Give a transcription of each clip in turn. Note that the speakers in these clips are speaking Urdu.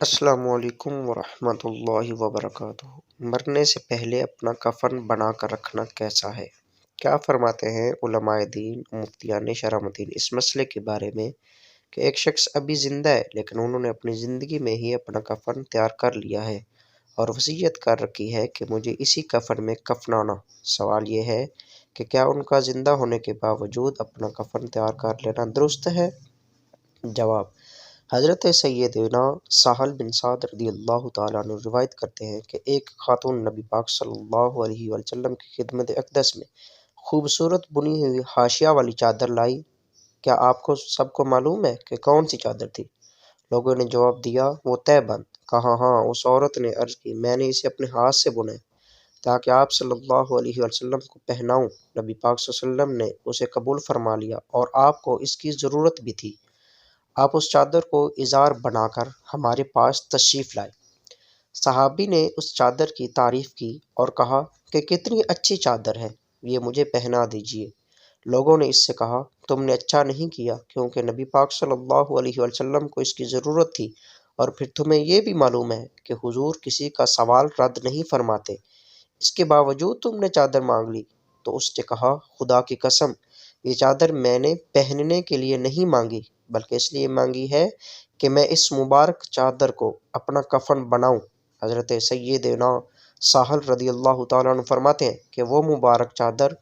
السلام علیکم ورحمۃ اللہ وبرکاتہ۔ مرنے سے پہلے اپنا کفن بنا کر رکھنا کیسا ہے؟ کیا فرماتے ہیں علماء دین مفتیان شرع دین اس مسئلے کے بارے میں کہ ایک شخص ابھی زندہ ہے لیکن انہوں نے اپنی زندگی میں ہی اپنا کفن تیار کر لیا ہے اور وصیت کر رکھی ہے کہ مجھے اسی کفن میں کفنانا۔ سوال یہ ہے کہ کیا ان کا زندہ ہونے کے باوجود اپنا کفن تیار کر لینا درست ہے؟ جواب: حضرت سیدنا سہل بن سعد رضی اللہ تعالیٰ عنہ روایت کرتے ہیں کہ ایک خاتون نبی پاک صلی اللہ علیہ وسلم کی خدمت اقدس میں خوبصورت بنی ہوئی حاشیہ والی چادر لائی۔ کیا آپ کو سب کو معلوم ہے کہ کون سی چادر تھی؟ لوگوں نے جواب دیا، وہ تہ بند۔ کہا، ہاں۔ اس عورت نے عرض کی، میں نے اسے اپنے ہاتھ سے بنا ہے تاکہ آپ صلی اللہ علیہ وسلم کو پہناؤں۔ نبی پاک صلی اللہ علیہ وسلم نے اسے قبول فرما لیا اور آپ کو اس کی ضرورت بھی تھی۔ آپ اس چادر کو ازار بنا کر ہمارے پاس تشریف لائے۔ صحابی نے اس چادر کی تعریف کی اور کہا کہ کتنی اچھی چادر ہے، یہ مجھے پہنا دیجیے۔ لوگوں نے اس سے کہا، تم نے اچھا نہیں کیا کیونکہ نبی پاک صلی اللہ علیہ وسلم کو اس کی ضرورت تھی، اور پھر تمہیں یہ بھی معلوم ہے کہ حضور کسی کا سوال رد نہیں فرماتے، اس کے باوجود تم نے چادر مانگ لی۔ تو اس نے کہا، خدا کی قسم، یہ چادر میں نے پہننے کے لیے نہیں مانگی بلکہ اس لیے مانگی ہے کہ میں اس مبارک چادر کو اپنا کفن بناؤں۔ حضرت سیدنا سہل رضی اللہ تعالیٰ عنہ فرماتے ہیں کہ وہ مبارک چادر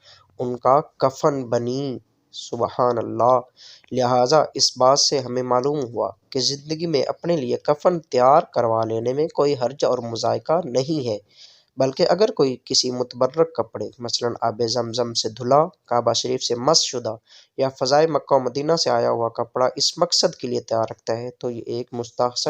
ان کا کفن بنی۔ سبحان اللہ۔ لہٰذا اس بات سے ہمیں معلوم ہوا کہ زندگی میں اپنے لیے کفن تیار کروا لینے میں کوئی حرج اور مضائقہ نہیں ہے، بلکہ اگر کوئی کسی متبرک کپڑے مثلاً آب زمزم سے دھلا، کعبہ شریف سے مس شدہ یا فضائے مکہ و مدینہ سے آیا ہوا کپڑا اس مقصد کے لیے تیار رکھتا ہے تو یہ ایک مستحسن